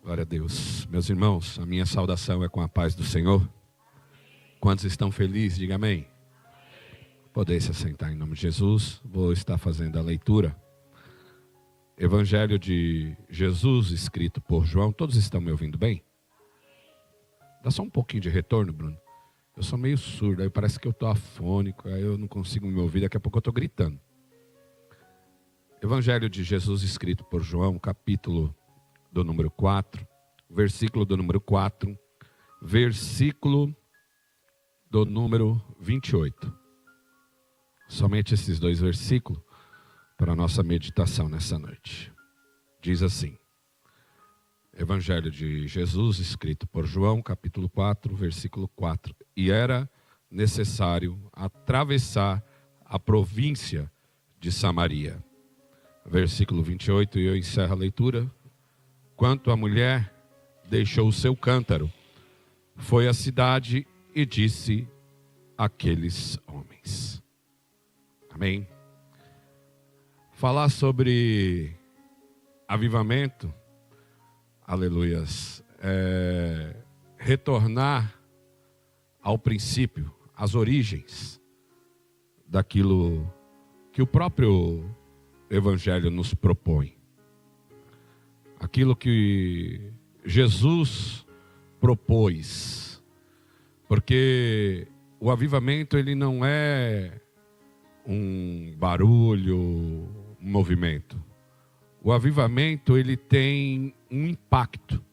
Glória a Deus. Meus irmãos, a minha saudação é com a paz do Senhor. Quantos estão felizes? Diga amém. Poder se assentar em nome de Jesus. Vou estar fazendo a leitura. Evangelho de Jesus, escrito por João. Todos estão me ouvindo bem? Dá só um pouquinho de retorno, Bruno. Eu sou meio surdo, aí parece que eu estou afônico, aí eu não consigo me ouvir, daqui a pouco eu estou gritando. Evangelho de Jesus, escrito por João, capítulo do número 4, versículo do número 4, versículo do número 28. Somente esses dois versículos para a nossa meditação nessa noite. Diz assim: Evangelho de Jesus, escrito por João, capítulo 4, versículo 4. E era necessário atravessar a província de Samaria. Versículo 28, e eu encerro a leitura. Quanto a mulher deixou o seu cântaro, foi à cidade e disse àqueles homens. Amém. Falar sobre avivamento, aleluias, retornar ao princípio, às origens daquilo que o próprio Evangelho nos propõe. Aquilo que Jesus propôs. Porque o avivamento, ele não é um barulho, um movimento. O avivamento, ele tem um impacto.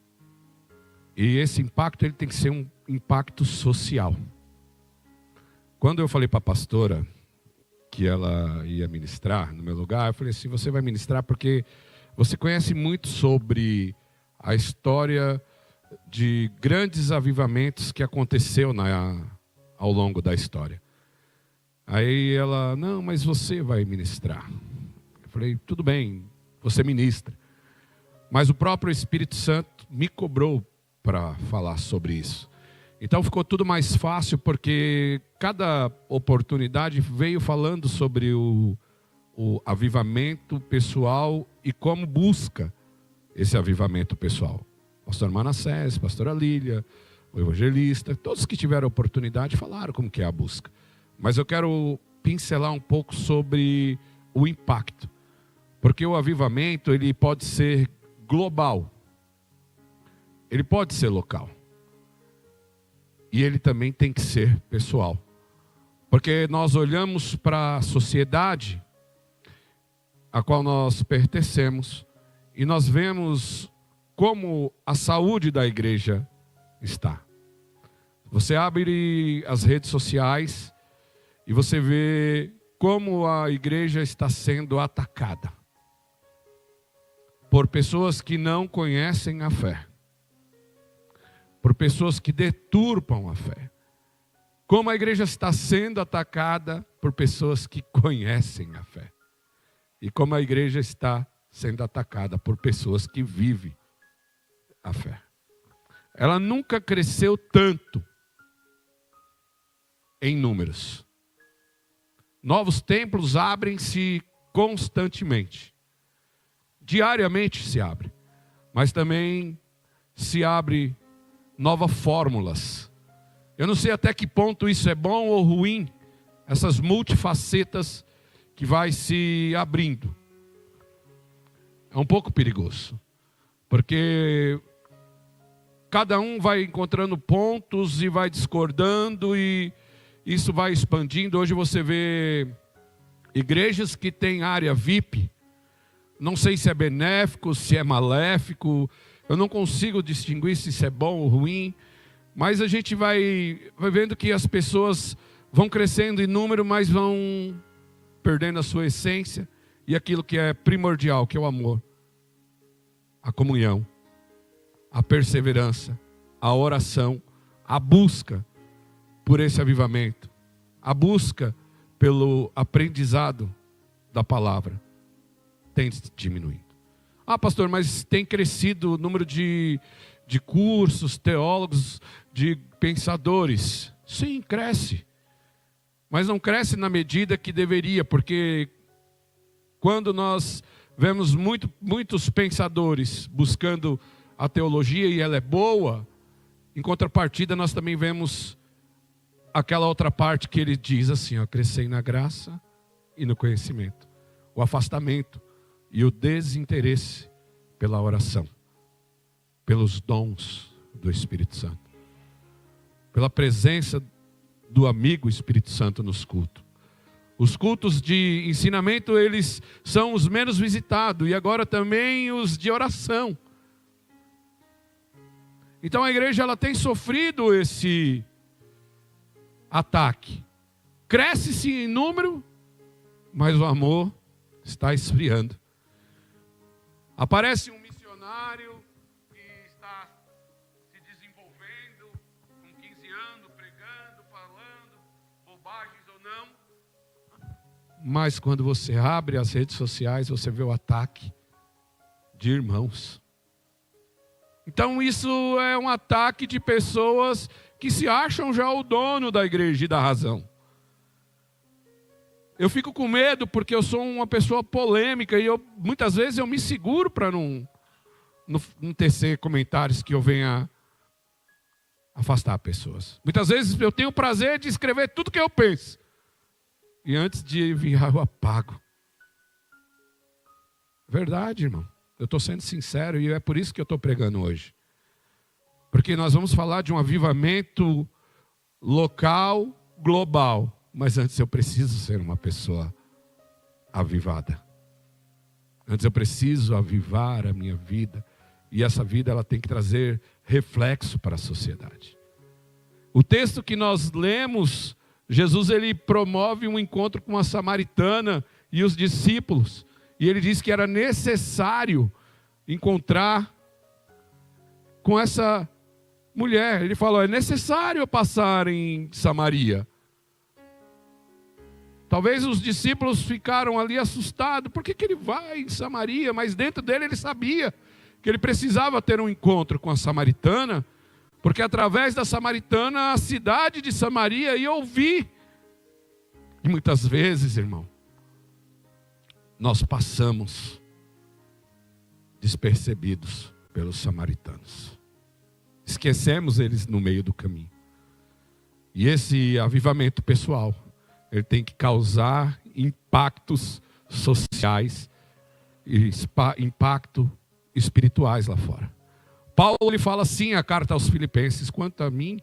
E esse impacto, ele tem que ser um impacto social. Quando eu falei para a pastora que ela ia ministrar no meu lugar, eu falei assim: você vai ministrar porque você conhece muito sobre a história de grandes avivamentos que aconteceu ao longo da história. Aí ela: não, mas você vai ministrar. Eu falei: tudo bem, você ministra. Mas o próprio Espírito Santo me cobrou para falar sobre isso. Então ficou tudo mais fácil, porque cada oportunidade veio falando sobre o avivamento pessoal e como busca esse avivamento pessoal. Pastor Manassés, pastora Lília, o evangelista, todos que tiveram oportunidade falaram como que é a busca. Mas eu quero pincelar um pouco sobre o impacto. Porque o avivamento, ele pode ser global. Ele pode ser local. E ele também tem que ser pessoal. Porque nós olhamos para a sociedade a qual nós pertencemos, e nós vemos como a saúde da igreja está. Você abre as redes sociais e você vê como a igreja está sendo atacada por pessoas que não conhecem a fé, por pessoas que deturpam a fé. Como a igreja está sendo atacada por pessoas que conhecem a fé. E como a igreja está sendo atacada por pessoas que vivem a fé. Ela nunca cresceu tanto em números. Novos templos abrem-se constantemente. Diariamente se abre. Mas também se abre novas fórmulas. Eu não sei até que ponto isso é bom ou ruim. Essas multifacetas que vai se abrindo. É um pouco perigoso. Porque cada um vai encontrando pontos e vai discordando e isso vai expandindo. Hoje você vê igrejas que têm área VIP. Não sei se é benéfico, se é maléfico. Eu não consigo distinguir se isso é bom ou ruim. Mas a gente vai vendo que as pessoas vão crescendo em número, mas vão perdendo a sua essência e aquilo que é primordial, que é o amor, a comunhão, a perseverança, a oração, a busca por esse avivamento, a busca pelo aprendizado da palavra, tem diminuído. Ah, pastor, mas tem crescido o número de cursos, teólogos, de pensadores. Sim, cresce. mas não cresce na medida que deveria, porque quando nós vemos muitos pensadores buscando a teologia e ela é boa, em contrapartida nós também vemos aquela outra parte que ele diz assim, ó, crescei na graça e no conhecimento, o afastamento e o desinteresse pela oração, pelos dons do Espírito Santo, pela presença do amigo Espírito Santo nos cultos. Os cultos de ensinamento, eles são os menos visitados, e agora também os de oração. Então a igreja ela tem sofrido esse ataque. Cresce-se em número, mas o amor está esfriando. Aparece um missionário que está se desenvolvendo, com 15 anos, pregando, falando, bobagens ou não. Mas quando você abre as redes sociais, você vê o ataque de irmãos. Então isso é um ataque de pessoas que se acham já o dono da igreja e da razão. Eu fico com medo porque eu sou uma pessoa polêmica e muitas vezes eu me seguro para não tecer comentários que eu venha afastar pessoas. Muitas vezes eu tenho o prazer de escrever tudo que eu penso. E antes de enviar eu apago. Verdade, irmão. Eu estou sendo sincero e é por isso que eu estou pregando hoje. Porque nós vamos falar de um avivamento local, global. Mas antes eu preciso ser uma pessoa avivada. Antes eu preciso avivar a minha vida. E essa vida ela tem que trazer reflexo para a sociedade. O texto que nós lemos, Jesus ele promove um encontro com a samaritana e os discípulos. E ele disse que era necessário encontrar com essa mulher. Ele falou, é necessário eu passar em Samaria. Talvez os discípulos ficaram ali assustados. Por que ele vai em Samaria? Mas dentro dele ele sabia que ele precisava ter um encontro com a samaritana, porque através da samaritana a cidade de Samaria ia ouvir. E muitas vezes, irmão, nós passamos despercebidos pelos samaritanos. Esquecemos eles no meio do caminho. E esse avivamento pessoal, ele tem que causar impactos sociais e impacto espirituais lá fora. Paulo ele fala assim, a carta aos Filipenses, quanto a mim,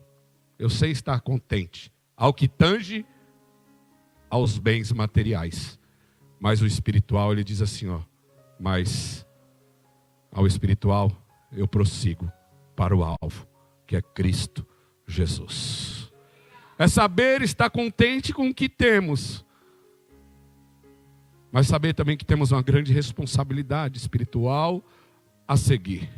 eu sei estar contente, ao que tange aos bens materiais. Mas o espiritual, ele diz assim, ó, mas ao espiritual eu prossigo para o alvo, que é Cristo Jesus. É saber estar contente com o que temos, mas saber também que temos uma grande responsabilidade espiritual a seguir.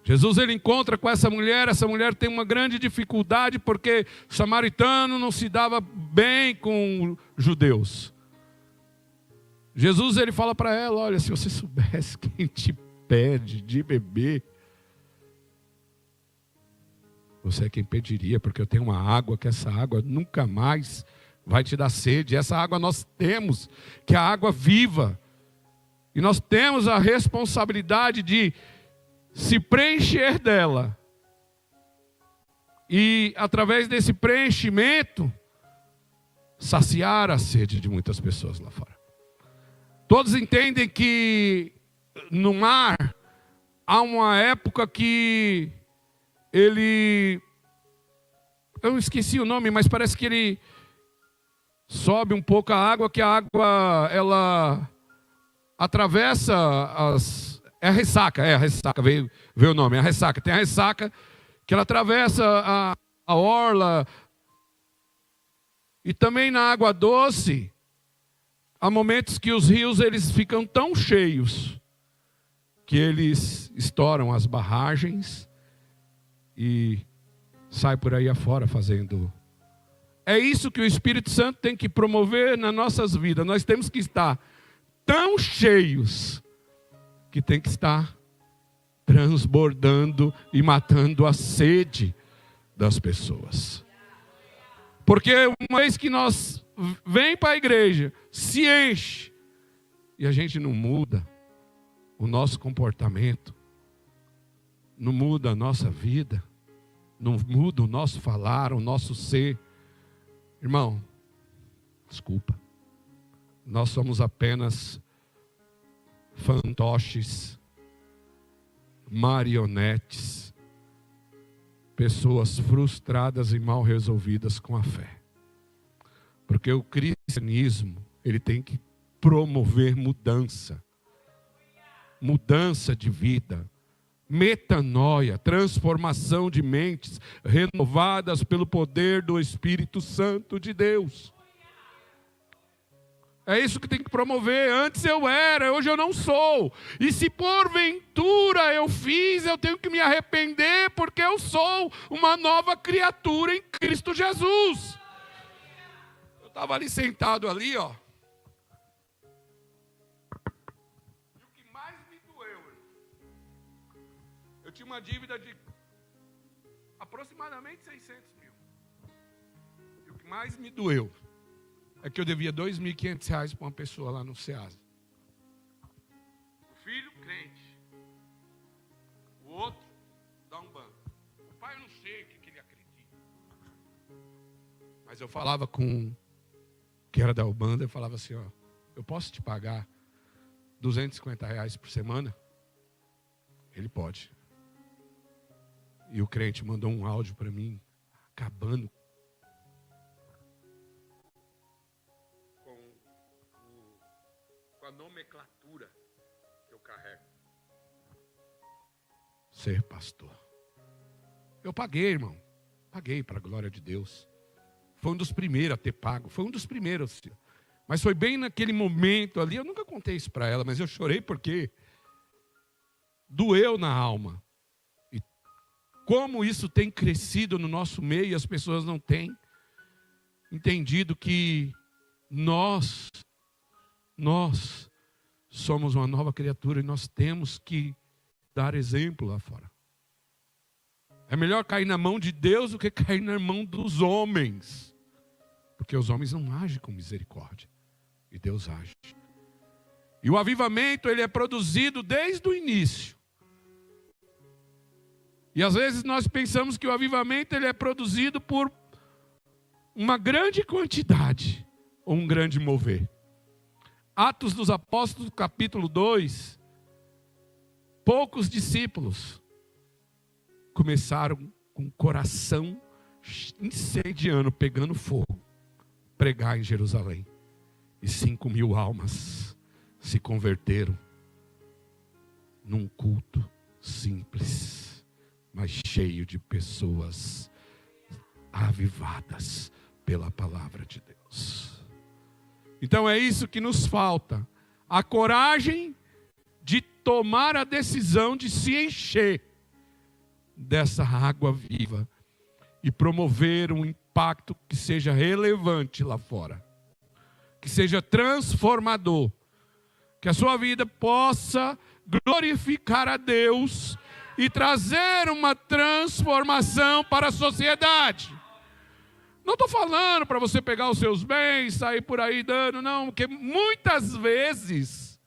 Jesus ele encontra com essa mulher tem uma grande dificuldade porque o samaritano não se dava bem com judeus. Jesus ele fala para ela, olha, se você soubesse quem te pede de beber, você é quem pediria, porque eu tenho uma água, que essa água nunca mais vai te dar sede. Essa água nós temos, que é a água viva. E nós temos a responsabilidade de se preencher dela. E através desse preenchimento, saciar a sede de muitas pessoas lá fora. Todos entendem que no mar há uma época que eu esqueci o nome, mas parece que ele sobe um pouco a água, que a água ela atravessa a ressaca, veio o nome, a ressaca. Tem a ressaca que ela atravessa a orla. E também na água doce, há momentos que os rios eles ficam tão cheios que eles estouram as barragens e sai por aí afora fazendo. É isso que o Espírito Santo tem que promover nas nossas vidas. Nós temos que estar tão cheios que tem que estar transbordando e matando a sede das pessoas. Porque uma vez que nós vem para a igreja, se enche, e a gente não muda o nosso comportamento, não muda a nossa vida, não muda o nosso falar, o nosso ser. Irmão, desculpa, nós somos apenas fantoches, marionetes, pessoas frustradas e mal resolvidas com a fé. Porque o cristianismo, ele tem que promover mudança de vida, metanoia, transformação de mentes renovadas pelo poder do Espírito Santo de Deus. É isso que tem que promover. Antes eu era, hoje eu não sou. E se porventura eu fiz, eu tenho que me arrepender, porque eu sou uma nova criatura em Cristo Jesus. Eu estava ali sentado ali, ó. E o que mais me doeu, eu tinha uma dívida de aproximadamente 600 mil. E o que mais me doeu é que eu devia R$2.500 para uma pessoa lá no Ceasa. O filho, crente. O outro, dá um banco. O pai, eu não sei o que ele acredita. Mas eu falava com que era da Ubanda, eu falava assim, ó, eu posso te pagar R$250 por semana? Ele pode. E o crente mandou um áudio para mim, acabando a nomenclatura que eu carrego. Ser pastor. Eu paguei, irmão. Paguei para a glória de Deus. Foi um dos primeiros a ter pago. Foi um dos primeiros. Mas foi bem naquele momento ali. Eu nunca contei isso para ela, mas eu chorei porque doeu na alma. E como isso tem crescido no nosso meio e as pessoas não têm entendido que nós somos uma nova criatura e nós temos que dar exemplo lá fora. É melhor cair na mão de Deus do que cair na mão dos homens. Porque os homens não agem com misericórdia. E Deus age. E o avivamento, ele é produzido desde o início. E às vezes nós pensamos que o avivamento, ele é produzido por uma grande quantidade ou um grande mover. Atos dos Apóstolos, capítulo 2, poucos discípulos começaram com o coração incendiando, pegando fogo, pregar em Jerusalém. E 5.000 almas se converteram num culto simples, mas cheio de pessoas avivadas pela palavra de Deus. Então é isso que nos falta, a coragem de tomar a decisão de se encher dessa água viva e promover um impacto que seja relevante lá fora, que seja transformador, que a sua vida possa glorificar a Deus e trazer uma transformação para a sociedade. Não estou falando para você pegar os seus bens, sair por aí dando, não, porque muitas vezes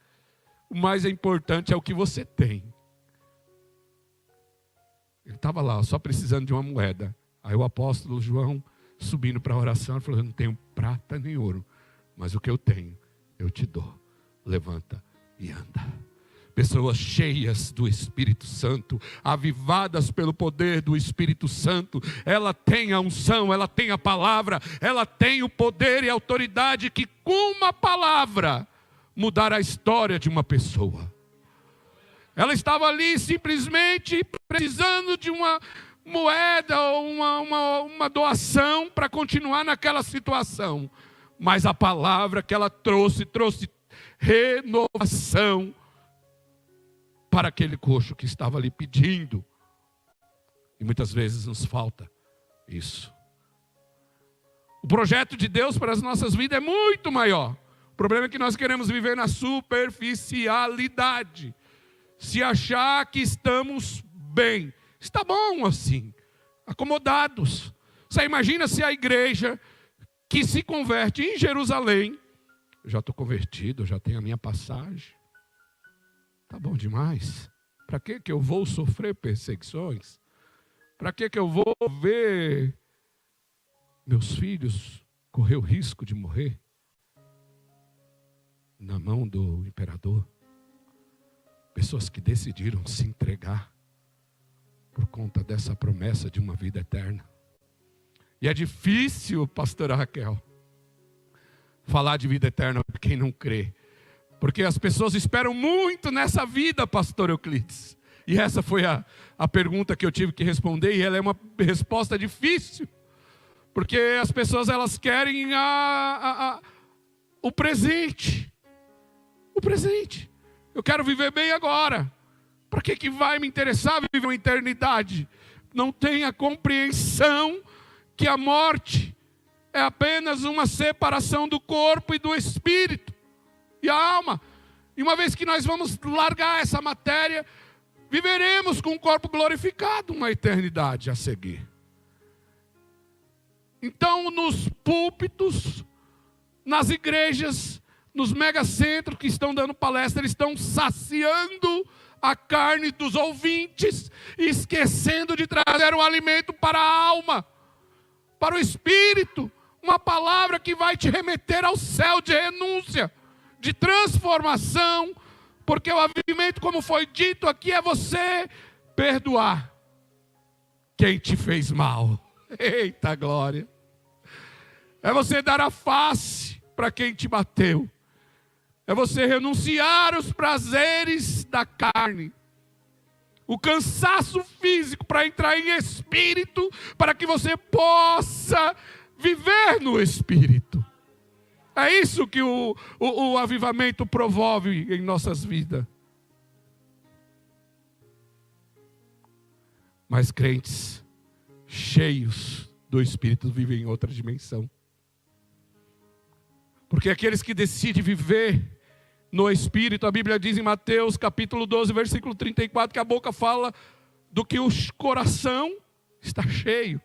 o mais importante é o que você tem. Ele estava lá, só precisando de uma moeda. Aí o apóstolo João, subindo para a oração, ele falou, eu não tenho prata nem ouro, mas o que eu tenho, eu te dou. Levanta e anda. Pessoas cheias do Espírito Santo, avivadas pelo poder do Espírito Santo. Ela tem a unção, ela tem a palavra, ela tem o poder e a autoridade que com uma palavra mudar a história de uma pessoa. Ela estava ali simplesmente precisando de uma moeda ou uma doação para continuar naquela situação. Mas a palavra que ela trouxe renovação para aquele coxo que estava ali pedindo. E muitas vezes nos falta isso. O projeto de Deus para as nossas vidas é muito maior. O problema é que nós queremos viver na superficialidade. Se achar que estamos bem. Está bom assim, acomodados. Você imagina se a igreja que se converte em Jerusalém, eu já estou convertido, eu já tenho a minha passagem. Tá bom demais. Para que eu vou sofrer perseguições? Para que eu vou ver meus filhos correr o risco de morrer na mão do imperador? Pessoas que decidiram se entregar por conta dessa promessa de uma vida eterna. E é difícil, pastora Raquel, falar de vida eterna para quem não crê. Porque as pessoas esperam muito nessa vida, pastor Euclides. E essa foi a pergunta que eu tive que responder, e ela é uma resposta difícil. Porque as pessoas, elas querem o presente. O presente. Eu quero viver bem agora. Para que vai me interessar viver uma eternidade? Não tem a compreensão que a morte é apenas uma separação do corpo e do espírito e a alma. E uma vez que nós vamos largar essa matéria, viveremos com o corpo glorificado uma eternidade a seguir. Então, nos púlpitos, nas igrejas, nos megacentros que estão dando palestra, eles estão saciando a carne dos ouvintes, esquecendo de trazer um alimento para a alma, para o espírito, uma palavra que vai te remeter ao céu de renúncia, de transformação, porque o avivamento, como foi dito aqui, é você perdoar quem te fez mal. Eita glória! É você dar a face para quem te bateu. É você renunciar os prazeres da carne, o cansaço físico, para entrar em espírito, para que você possa viver no espírito. É isso que o avivamento promove em nossas vidas. Mas crentes cheios do espírito vivem em outra dimensão. Porque aqueles que decidem viver no Espírito, a Bíblia diz em Mateus capítulo 12, versículo 34, que a boca fala do que o coração está cheio.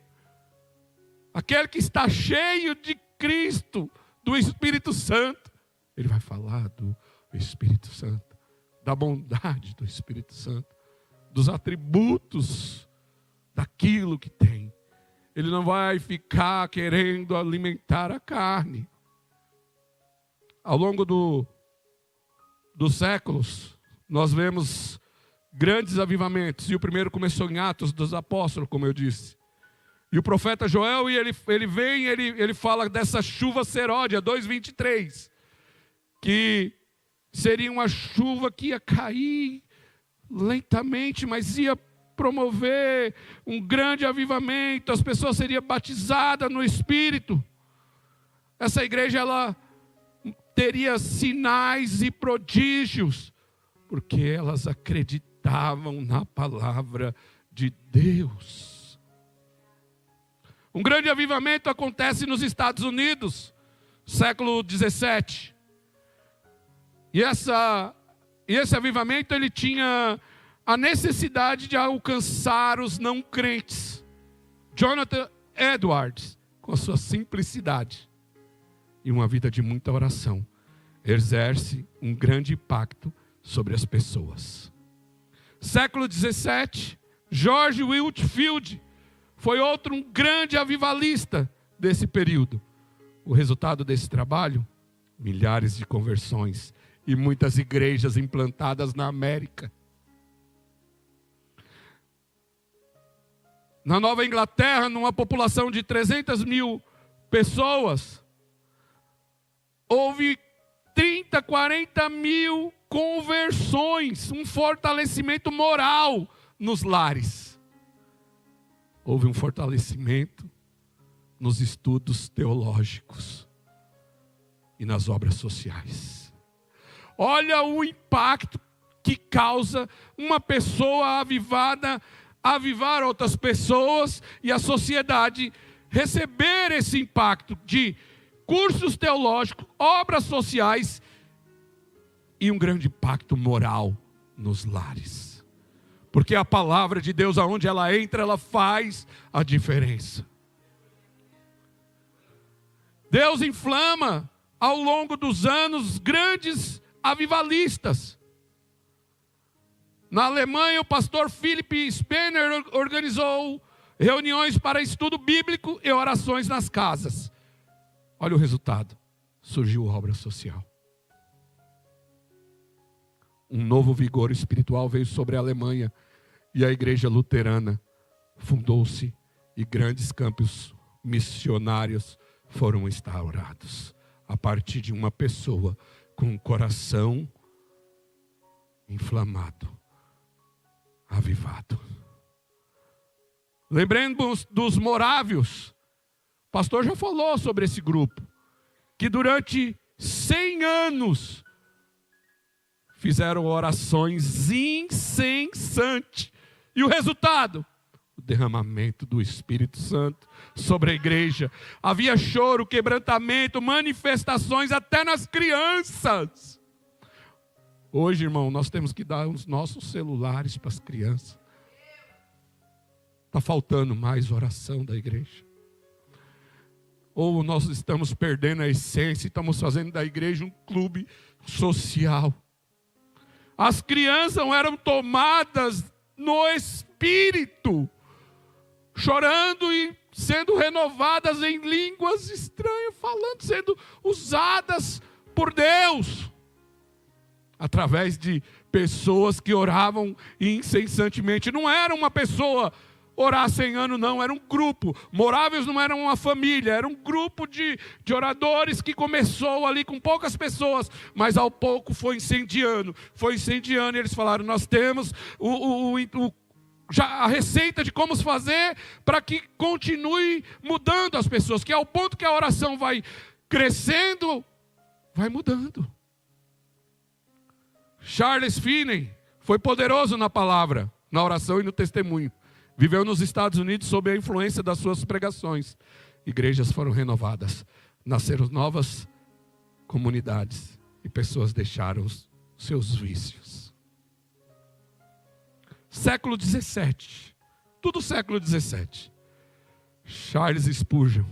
Aquele que está cheio de Cristo, do Espírito Santo, ele vai falar do Espírito Santo, da bondade do Espírito Santo, dos atributos daquilo que tem. Ele não vai ficar querendo alimentar a carne. Ao longo dos séculos, nós vemos grandes avivamentos. E o primeiro começou em Atos dos Apóstolos, como eu disse. E o profeta Joel, ele fala dessa chuva seródia, 2:23. Que seria uma chuva que ia cair lentamente, mas ia promover um grande avivamento. As pessoas seriam batizadas no Espírito. Essa igreja, ela teria sinais e prodígios, porque elas acreditavam na palavra de Deus. Um grande avivamento acontece nos Estados Unidos, século 17. E esse avivamento, ele tinha a necessidade de alcançar os não crentes. Jonathan Edwards, com a sua simplicidade e uma vida de muita oração, exerce um grande impacto sobre as pessoas. Século 17, George Whitefield foi outro um grande avivalista desse período. O resultado desse trabalho, milhares de conversões e muitas igrejas implantadas na América. Na Nova Inglaterra, numa população de 300 mil pessoas, houve 30, 40 mil conversões, um fortalecimento moral nos lares. Houve um fortalecimento nos estudos teológicos e nas obras sociais. Olha o impacto que causa uma pessoa avivada, avivar outras pessoas e a sociedade receber esse impacto de cursos teológicos, obras sociais e um grande impacto moral nos lares. Porque a palavra de Deus, aonde ela entra, ela faz a diferença. Deus inflama ao longo dos anos grandes avivalistas. Na Alemanha, o pastor Philip Spener organizou reuniões para estudo bíblico e orações nas casas. Olha o resultado. Surgiu obra social. Um novo vigor espiritual veio sobre a Alemanha e a igreja luterana fundou-se e grandes campos missionários foram instaurados a partir de uma pessoa com um coração inflamado, avivado. Lembremos dos morávios. O pastor já falou sobre esse grupo, que durante 100 anos fizeram orações incessantes. E o resultado? O derramamento do Espírito Santo sobre a igreja. Havia choro, quebrantamento, manifestações até nas crianças. Hoje, irmão, nós temos que dar os nossos celulares para as crianças. Está faltando mais oração da igreja. Ou nós estamos perdendo a essência e estamos fazendo da igreja um clube social. As crianças eram tomadas no espírito, chorando e sendo renovadas em línguas estranhas, falando, sendo usadas por Deus, através de pessoas que oravam incessantemente. Não era uma pessoa orar 100 anos, não, era um grupo. Moráveis não era uma família, era um grupo de oradores que começou ali com poucas pessoas, mas ao pouco foi incendiando, e eles falaram, nós temos já a receita de como fazer para que continue mudando as pessoas, que ao ponto que a oração vai crescendo, vai mudando. Charles Finney foi poderoso na palavra, na oração e no testemunho. Viveu nos Estados Unidos sob a influência das suas pregações. Igrejas foram renovadas, nasceram novas comunidades e pessoas deixaram os seus vícios. Século 17, tudo século 17. Charles Spurgeon,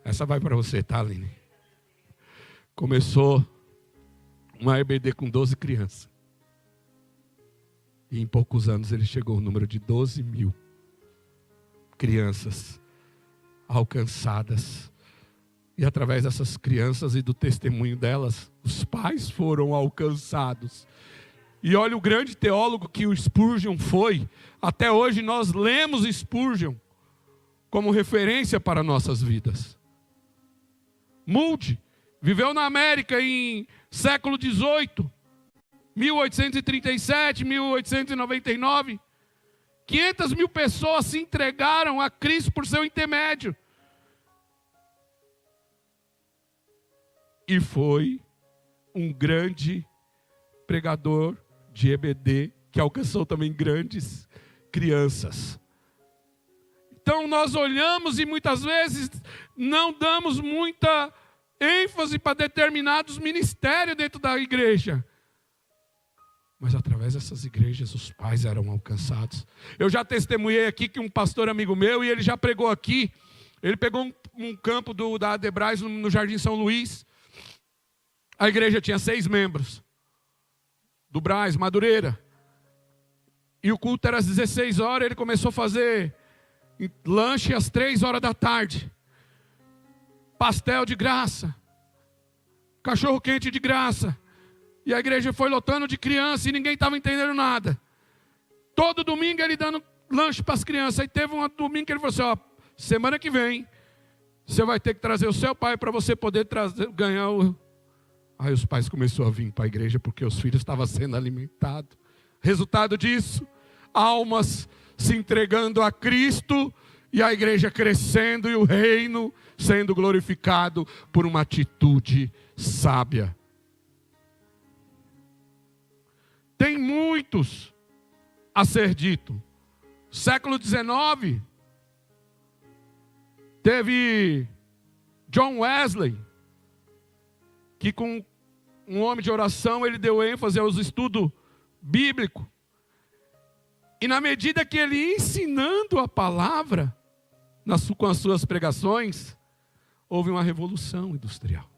essa vai para você, tá, Aline? Começou uma EBD com 12 crianças. E em poucos anos ele chegou ao número de 12 mil crianças alcançadas. E através dessas crianças e do testemunho delas, os pais foram alcançados. E olha o grande teólogo que o Spurgeon foi. Até hoje nós lemos Spurgeon como referência para nossas vidas. Moody viveu na América em século 18. 1837, 1899, 500 mil pessoas se entregaram a Cristo por seu intermédio. E foi um grande pregador de EBD, que alcançou também grandes crianças. Então nós olhamos e muitas vezes não damos muita ênfase para determinados ministérios dentro da igreja. Mas através dessas igrejas os pais eram alcançados. Eu já testemunhei aqui que um pastor amigo meu, e ele já pregou aqui, ele pegou um campo da Adebrais no Jardim São Luís. A igreja tinha 6 membros. Do Brás, Madureira. E o culto era às 16 horas, ele começou a fazer lanche às 3 horas da tarde. Pastel de graça. Cachorro quente de graça. E a igreja foi lotando de criança e ninguém estava entendendo nada. Todo domingo ele dando lanche para as crianças. Aí teve um domingo que ele falou assim, ó, semana que vem, você vai ter que trazer o seu pai para você poder ganhar o... Aí os pais começaram a vir para a igreja porque os filhos estavam sendo alimentados. Resultado disso, almas se entregando a Cristo e a igreja crescendo e o reino sendo glorificado por uma atitude sábia. Tem muitos a ser dito. Século XIX, teve John Wesley, que com um homem de oração, ele deu ênfase aos estudos bíblicos. E na medida que ele ia ensinando a palavra, com as suas pregações, houve uma revolução industrial.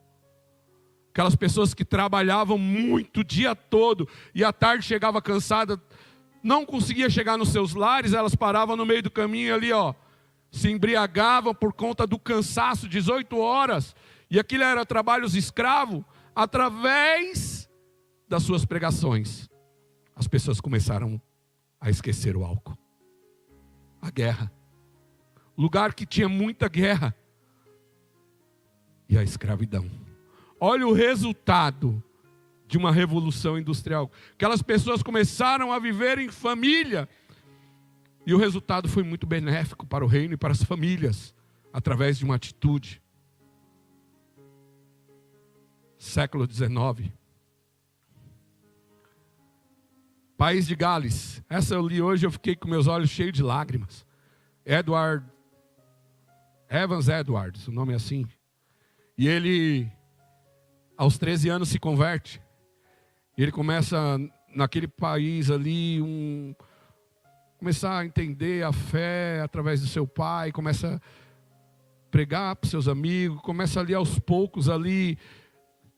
Aquelas pessoas que trabalhavam muito o dia todo e à tarde chegava cansada, não conseguia chegar nos seus lares, elas paravam no meio do caminho ali, se embriagavam por conta do cansaço, 18 horas, e aquilo era trabalhos escravos. Através das suas pregações, as pessoas começaram a esquecer o álcool. A guerra. Lugar que tinha muita guerra. E a escravidão. Olha o resultado de uma revolução industrial. Aquelas pessoas começaram a viver em família. E o resultado foi muito benéfico para o reino e para as famílias. Através de uma atitude. Século XIX. País de Gales. Essa eu li hoje, eu fiquei com meus olhos cheios de lágrimas. Evans Edwards, o nome é assim. E ele, aos 13 anos, se converte. E ele começa, naquele país ali, começar a entender a fé através do seu pai, começa a pregar para os seus amigos, começa ali aos poucos ali,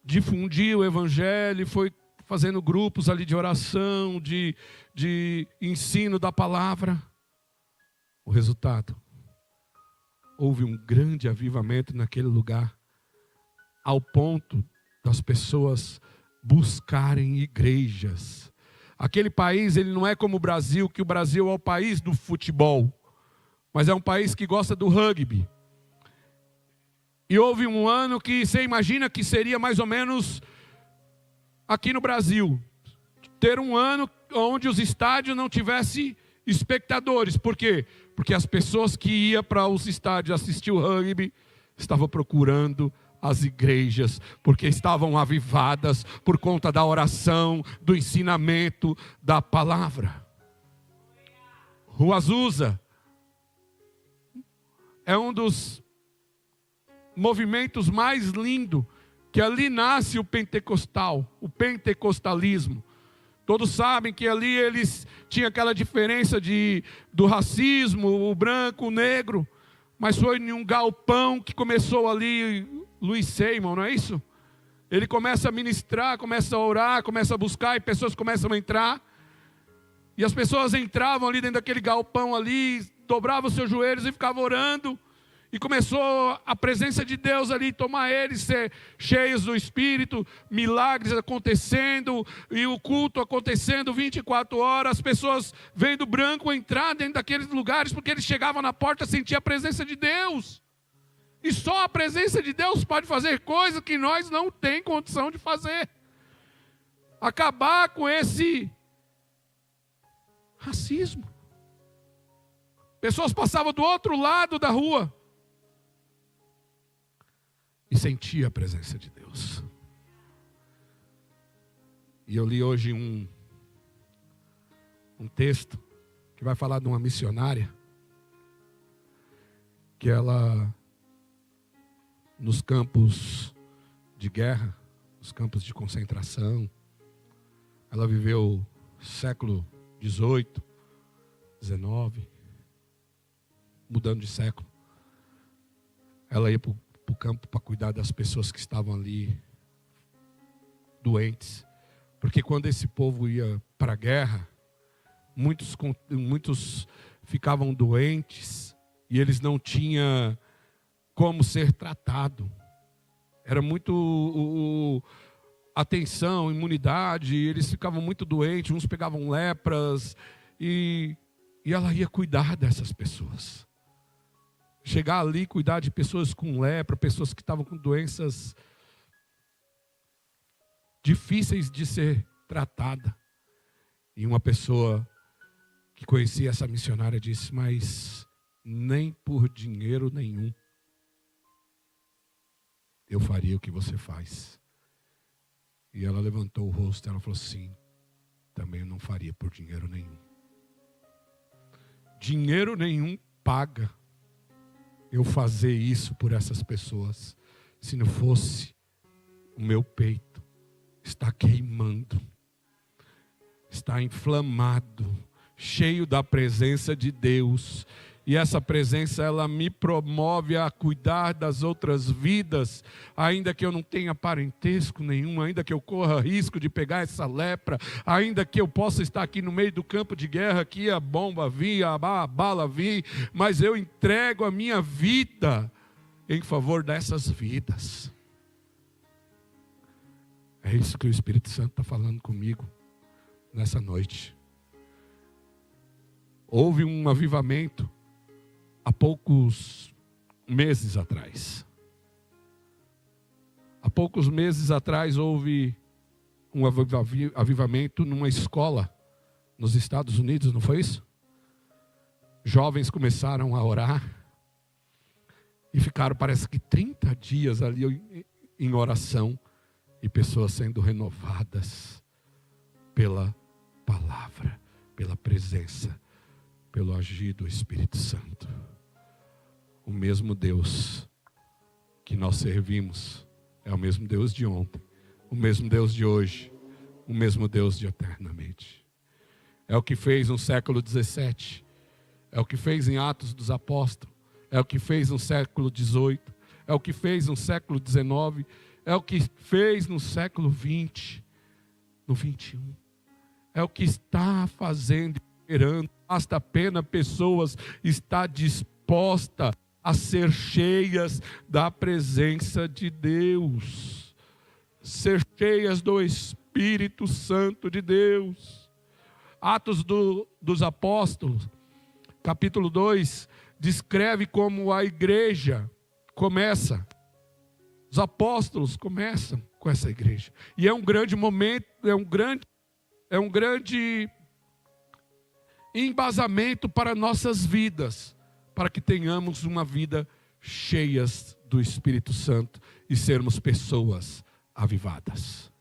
difundir o evangelho, foi fazendo grupos ali de oração, de ensino da palavra. O resultado, houve um grande avivamento naquele lugar, ao ponto das pessoas buscarem igrejas. Aquele país, ele não é como o Brasil, que o Brasil é o país do futebol, mas é um país que gosta do rugby. E houve um ano que você imagina que seria mais ou menos aqui no Brasil, ter um ano onde os estádios não tivessem espectadores. Por quê? Porque as pessoas que iam para os estádios assistir o rugby estavam procurando as igrejas, porque estavam avivadas por conta da oração, do ensinamento da palavra. Rua Azusa é um dos movimentos mais lindos, que ali nasce o pentecostalismo. Todos sabem que ali eles tinham aquela diferença do racismo, o branco, o negro, mas foi em um galpão que começou ali, Louis Seymour, não é isso? Ele começa a ministrar, começa a orar, começa a buscar, e pessoas começam a entrar, e as pessoas entravam ali dentro daquele galpão ali, dobravam os seus joelhos e ficavam orando, e começou a presença de Deus ali tomar eles, ser cheios do Espírito, milagres acontecendo, e o culto acontecendo 24 horas, as pessoas vendo branco entrar dentro daqueles lugares, porque eles chegavam na porta e sentiam a presença de Deus. E só a presença de Deus pode fazer coisas que nós não temos condição de fazer. Acabar com esse racismo. Pessoas passavam do outro lado da rua e sentia a presença de Deus. E eu li hoje um texto que vai falar de uma missionária, que ela, nos campos de guerra, nos campos de concentração, ela viveu século 18, 19, mudando de século. Ela ia para o campo para cuidar das pessoas que estavam ali doentes, porque quando esse povo ia para a guerra, muitos ficavam doentes e eles não tinham como ser tratado. Era muito atenção, imunidade, eles ficavam muito doentes, uns pegavam lepras, e ela ia cuidar dessas pessoas. Chegar ali e cuidar de pessoas com lepra, pessoas que estavam com doenças difíceis de ser tratada. E uma pessoa que conhecia essa missionária disse: mas nem por dinheiro nenhum eu faria o que você faz. E ela levantou o rosto e ela falou: sim, também eu não faria por dinheiro nenhum. Dinheiro nenhum paga eu fazer isso por essas pessoas, se não fosse o meu peito está queimando, está inflamado, cheio da presença de Deus, E essa presença, ela me promove a cuidar das outras vidas, ainda que eu não tenha parentesco nenhum, ainda que eu corra risco de pegar essa lepra, ainda que eu possa estar aqui no meio do campo de guerra, que a bomba vir, a bala vir, mas eu entrego a minha vida em favor dessas vidas. É isso que o Espírito Santo está falando comigo nessa noite. Houve um avivamento há poucos meses atrás. Há poucos meses atrás houve um avivamento numa escola nos Estados Unidos, não foi isso? Jovens começaram a orar e ficaram, parece que 30 dias ali em oração, e pessoas sendo renovadas pela palavra, pela presença, pelo agir do Espírito Santo. O mesmo Deus que nós servimos é o mesmo Deus de ontem, o mesmo Deus de hoje, o mesmo Deus de eternamente. É o que fez no século 17, é o que fez em Atos dos Apóstolos, é o que fez no século 18, é o que fez no século 19, é o que fez no século 20, no 21. É o que está fazendo, esperando. Basta apenas pessoas estar dispostas a ser cheias da presença de Deus, ser cheias do Espírito Santo de Deus. Atos dos Apóstolos, capítulo 2, descreve como a igreja começa. Os apóstolos começam com essa igreja. E é um grande momento, é um grande embasamento para nossas vidas, para que tenhamos uma vida cheias do Espírito Santo e sermos pessoas avivadas.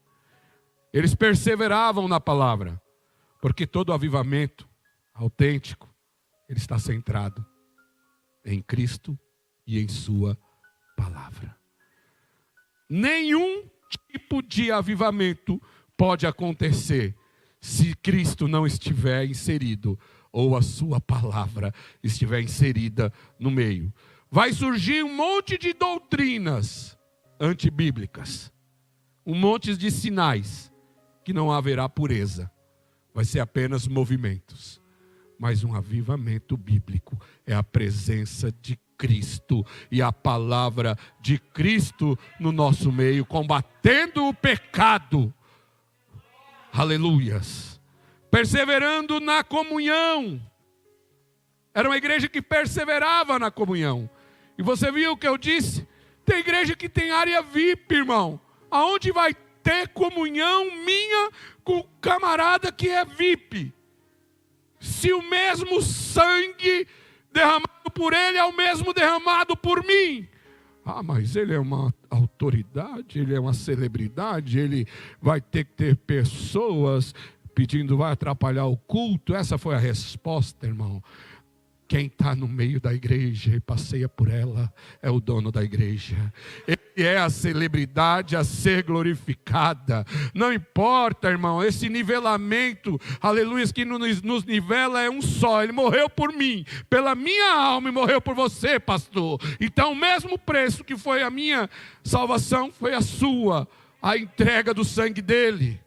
Eles perseveravam na palavra, porque todo avivamento autêntico, ele está centrado em Cristo e em sua palavra. Nenhum tipo de avivamento pode acontecer se Cristo não estiver inserido, ou a sua palavra estiver inserida no meio. Vai surgir um monte de doutrinas antibíblicas, um monte de sinais, que não haverá pureza, vai ser apenas movimentos. Mas um avivamento bíblico é a presença de Cristo e a palavra de Cristo no nosso meio, combatendo o pecado. Aleluias. Perseverando na comunhão. Era uma igreja que perseverava na comunhão. E você viu o que eu disse? Tem igreja que tem área VIP, irmão. Aonde vai ter comunhão minha com o camarada que é VIP? Se o mesmo sangue derramado por ele é o mesmo derramado por mim. Ah, mas ele é uma autoridade, ele é uma celebridade, ele vai ter que ter pessoas pedindo, vai atrapalhar o culto. Essa foi a resposta, irmão. Quem está no meio da igreja e passeia por ela é o dono da igreja. Ele é a celebridade a ser glorificada. Não importa, irmão, esse nivelamento, aleluia, que nos nivela é um só. Ele morreu por mim, pela minha alma, e morreu por você, pastor. Então o mesmo preço que foi a minha salvação foi a sua, a entrega do sangue dele.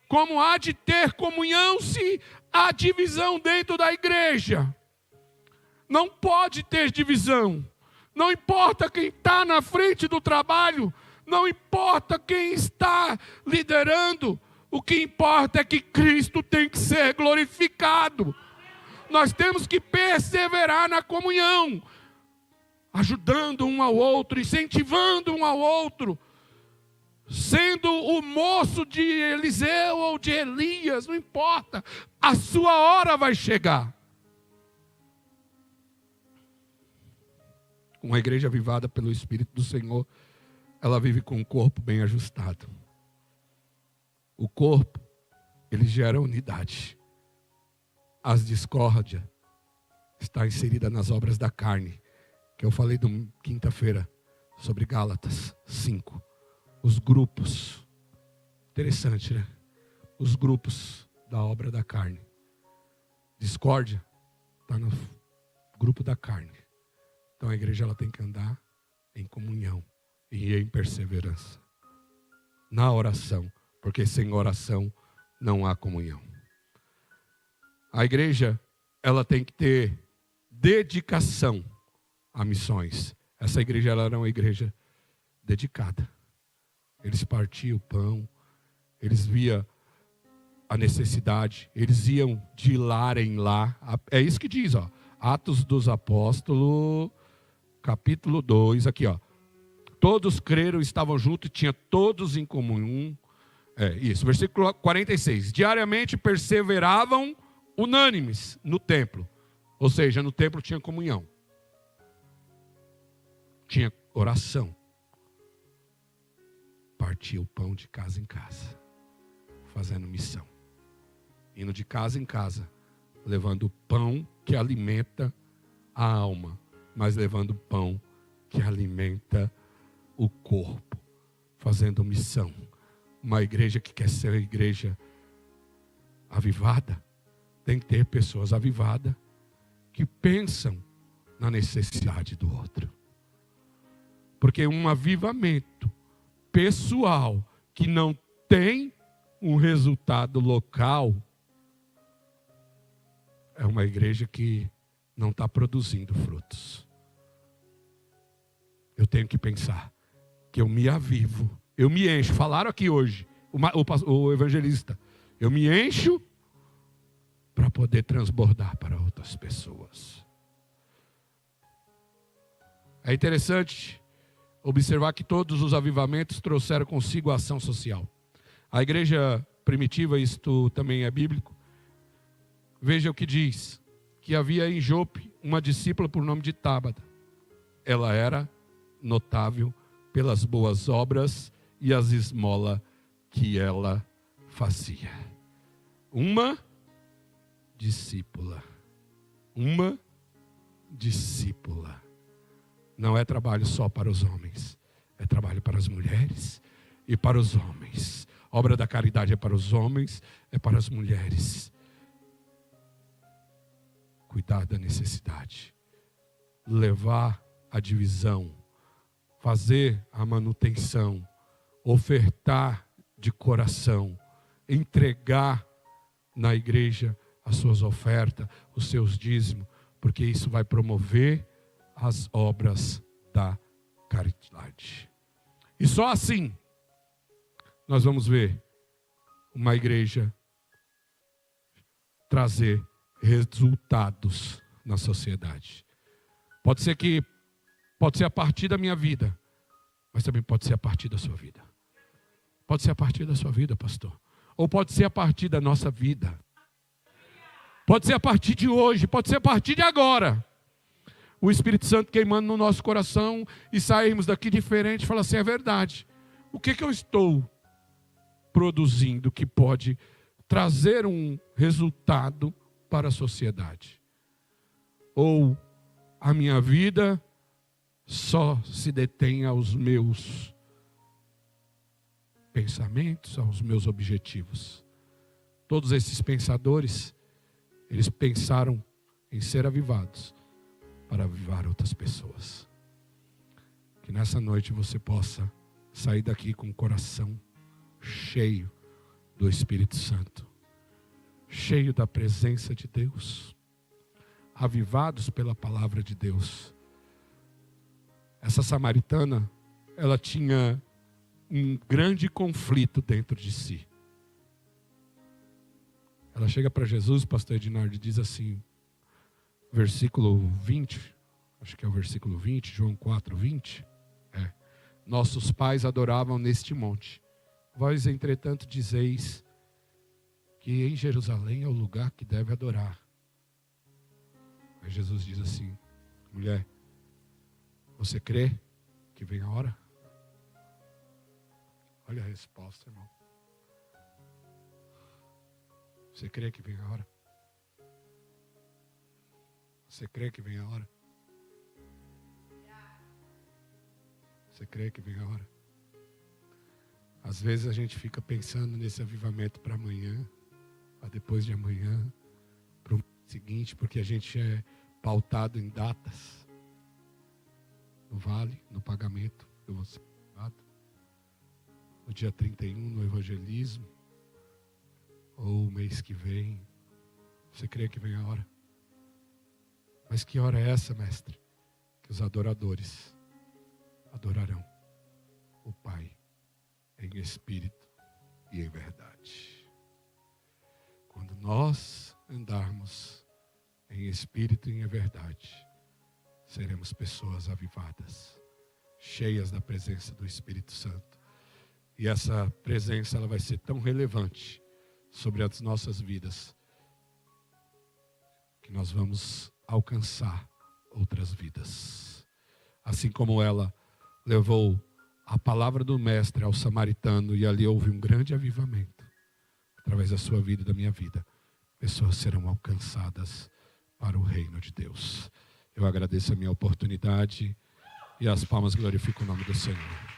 Como há de ter comunhão se há divisão dentro da igreja? Não pode ter divisão. Não importa quem está na frente do trabalho, não importa quem está liderando, o que importa é que Cristo tem que ser glorificado. Nós temos que perseverar na comunhão, ajudando um ao outro, incentivando um ao outro, sendo o moço de Eliseu ou de Elias, não importa, a sua hora vai chegar. Uma igreja avivada pelo Espírito do Senhor, ela vive com um corpo bem ajustado. O corpo, ele gera unidade. As discórdias está inserida nas obras da carne, que eu falei quinta-feira sobre Gálatas 5. Os grupos, interessante, né? Os grupos da obra da carne. Discórdia está no grupo da carne. Então a igreja ela tem que andar em comunhão e em perseverança. Na oração, porque sem oração não há comunhão. A igreja ela tem que ter dedicação a missões. Essa igreja ela era uma igreja dedicada. Eles partiam o pão, eles viam a necessidade, eles iam de lá em lá. É isso que diz, ó, Atos dos Apóstolos, capítulo 2, aqui, ó. Todos creram, estavam juntos, tinha todos em comum. Isso, versículo 46. Diariamente perseveravam unânimes no templo. Ou seja, no templo tinha comunhão. Tinha oração. Partia o pão de casa em casa, fazendo missão. Indo de casa em casa, levando o pão que alimenta a alma, mas levando o pão que alimenta o corpo, fazendo missão. Uma igreja que quer ser uma igreja avivada, tem que ter pessoas avivadas que pensam na necessidade do outro. Porque um avivamento pessoal que não tem um resultado local é uma igreja que não está produzindo frutos. Eu tenho que pensar que eu me avivo, eu me encho. Falaram aqui hoje, o evangelista, eu me encho para poder transbordar para outras pessoas. É interessante observar que todos os avivamentos trouxeram consigo a ação social. A igreja primitiva, isto também é bíblico. Veja o que diz, que havia em Jope uma discípula por nome de Tábata. Ela era notável pelas boas obras e as esmolas que ela fazia. Uma discípula. Uma discípula. Não é trabalho só para os homens, é trabalho para as mulheres e para os homens. Obra da caridade é para os homens, é para as mulheres. Cuidar da necessidade, levar a divisão, fazer a manutenção, ofertar de coração, entregar na igreja as suas ofertas, os seus dízimos, porque isso vai promover as obras da caridade. E só assim nós vamos ver uma igreja trazer resultados na sociedade. Pode ser a partir da minha vida, mas também pode ser a partir da sua vida. Pode ser a partir da sua vida, pastor. Ou pode ser a partir da nossa vida. Pode ser a partir de hoje, pode ser a partir de agora. O Espírito Santo queimando no nosso coração e sairmos daqui diferente, fala assim, é verdade. O que eu estou produzindo que pode trazer um resultado para a sociedade? Ou a minha vida só se detém aos meus pensamentos, aos meus objetivos? Todos esses pensadores, eles pensaram em ser avivados para avivar outras pessoas. Que nessa noite você possa sair daqui com o coração cheio do Espírito Santo, cheio da presença de Deus, avivados pela palavra de Deus. Essa samaritana, ela tinha um grande conflito dentro de si. Ela chega para Jesus, pastor Ednardo, e diz assim, versículo 20, acho que é o versículo 20, João 4, 20. Nossos pais adoravam neste monte. Vós, entretanto, dizeis que em Jerusalém é o lugar que deve adorar. Aí Jesus diz assim, mulher, você crê que vem a hora? Olha a resposta, irmão. Você crê que vem a hora? Você crê que vem a hora? Você crê que vem a hora? Às vezes a gente fica pensando nesse avivamento para amanhã, para depois de amanhã, para o seguinte, porque a gente é pautado em datas, no vale, no pagamento que eu vou ser pagado, no dia 31 no evangelismo, ou o mês que vem. Você crê que vem a hora? Mas que hora é essa, mestre? Que os adoradores adorarão o Pai em espírito e em verdade. Quando nós andarmos em espírito e em verdade, seremos pessoas avivadas, cheias da presença do Espírito Santo. E essa presença, ela vai ser tão relevante sobre as nossas vidas, que nós vamos alcançar outras vidas. Assim como ela levou a palavra do mestre ao samaritano, e ali houve um grande avivamento. Através da sua vida e da minha vida, pessoas serão alcançadas para o reino de Deus. Eu agradeço a minha oportunidade e as palmas glorificam o nome do Senhor.